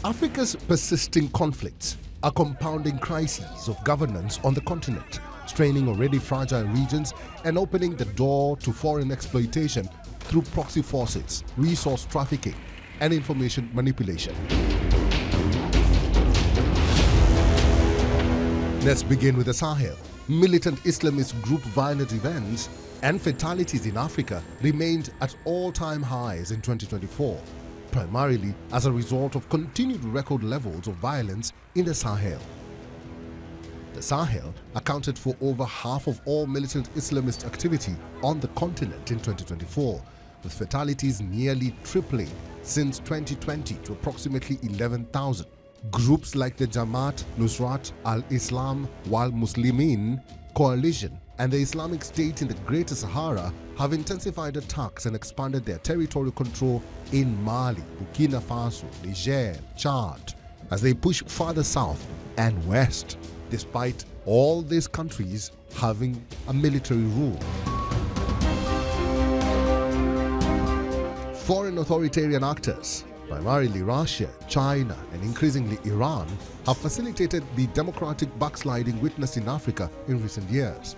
Africa's persisting conflicts are compounding crises of governance on the continent, straining already fragile regions and opening the door to foreign exploitation through proxy forces, resource trafficking, and information manipulation. Let's begin with the Sahel. Militant Islamist group violent events and fatalities in Africa remained at all-time highs in 2024, primarily as a result of continued record levels of violence in the Sahel. The Sahel accounted for over half of all militant Islamist activity on the continent in 2024, with fatalities nearly tripling since 2020 to approximately 11,000. Groups like the Jamaat Nusrat al-Islam wal Muslimin coalition and the Islamic State in the Greater Sahara have intensified attacks and expanded their territorial control in Mali, Burkina Faso, Niger, Chad, as they push farther south and west, despite all these countries having a military rule. Foreign authoritarian actors, primarily Russia, China, and increasingly Iran, have facilitated the democratic backsliding witnessed in Africa in recent years.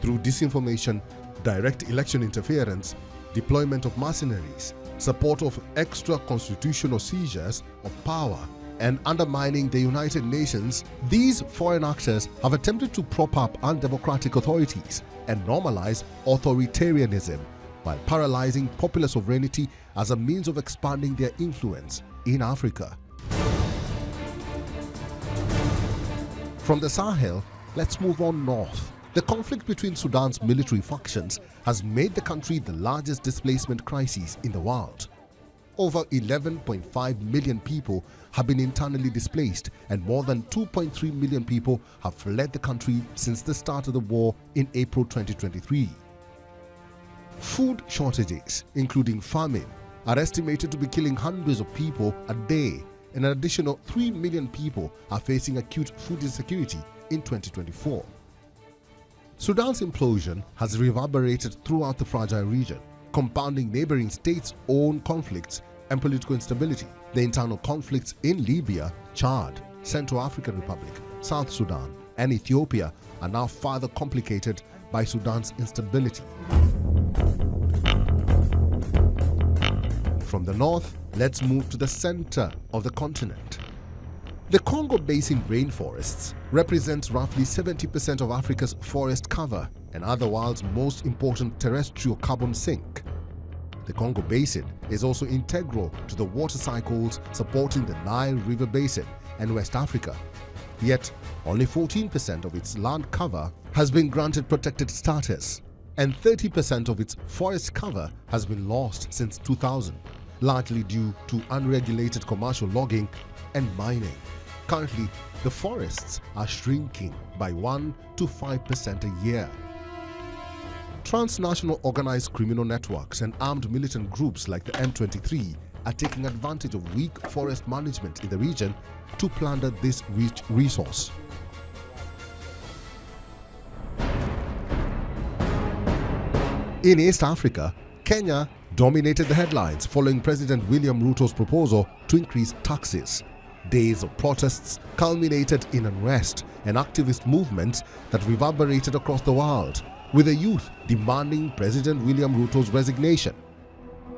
Through disinformation, direct election interference, deployment of mercenaries, support of extra-constitutional seizures of power, and undermining the United Nations, these foreign actors have attempted to prop up undemocratic authorities and normalize authoritarianism, while paralyzing popular sovereignty as a means of expanding their influence in Africa. From the Sahel, let's move on north. The conflict between Sudan's military factions has made the country the largest displacement crisis in the world. Over 11.5 million people have been internally displaced, and more than 2.3 million people have fled the country since the start of the war in April 2023. Food shortages, including famine, are estimated to be killing hundreds of people a day, and an additional 3 million people are facing acute food insecurity in 2024. Sudan's implosion has reverberated throughout the fragile region, compounding neighboring states' own conflicts and political instability. The internal conflicts in Libya, Chad, Central African Republic, South Sudan, and Ethiopia are now further complicated by Sudan's instability. From the north, let's move to the center of the continent. The Congo Basin rainforests represent roughly 70% of Africa's forest cover and are the world's most important terrestrial carbon sink. The Congo Basin is also integral to the water cycles supporting the Nile River Basin and West Africa. Yet, only 14% of its land cover has been granted protected status, and 30% of its forest cover has been lost since 2000, largely due to unregulated commercial logging and mining. Currently, the forests are shrinking by 1 to 5% a year. Transnational organized criminal networks and armed militant groups like the M23 are taking advantage of weak forest management in the region to plunder this rich resource. In East Africa, Kenya dominated the headlines following President William Ruto's proposal to increase taxes. Days of protests culminated in unrest and activist movements that reverberated across the world, with the youth demanding President William Ruto's resignation.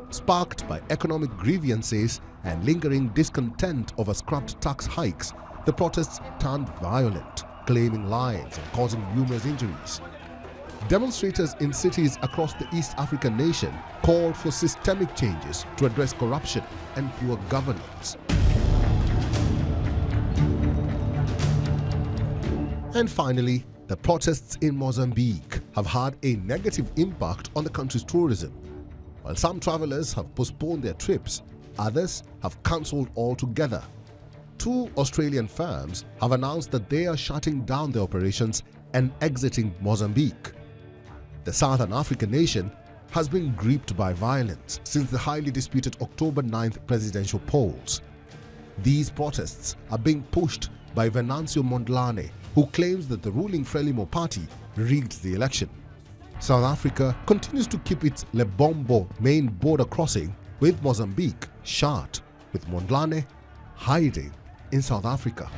Sparked by economic grievances and lingering discontent over scrapped tax hikes, the protests turned violent, claiming lives and causing numerous injuries. Demonstrators in cities across the East African nation called for systemic changes to address corruption and poor governance. And finally, the protests in Mozambique have had a negative impact on the country's tourism. While some travelers have postponed their trips, others have cancelled altogether. 2 Australian firms have announced that they are shutting down their operations and exiting Mozambique. The Southern African nation has been gripped by violence since the highly disputed October 9th presidential polls. These protests are being pushed by Venancio Mondlane, who claims that the ruling Frelimo party rigged the election. South Africa continues to keep its Lebombo main border crossing with Mozambique shut, with Mondlane hiding in South Africa.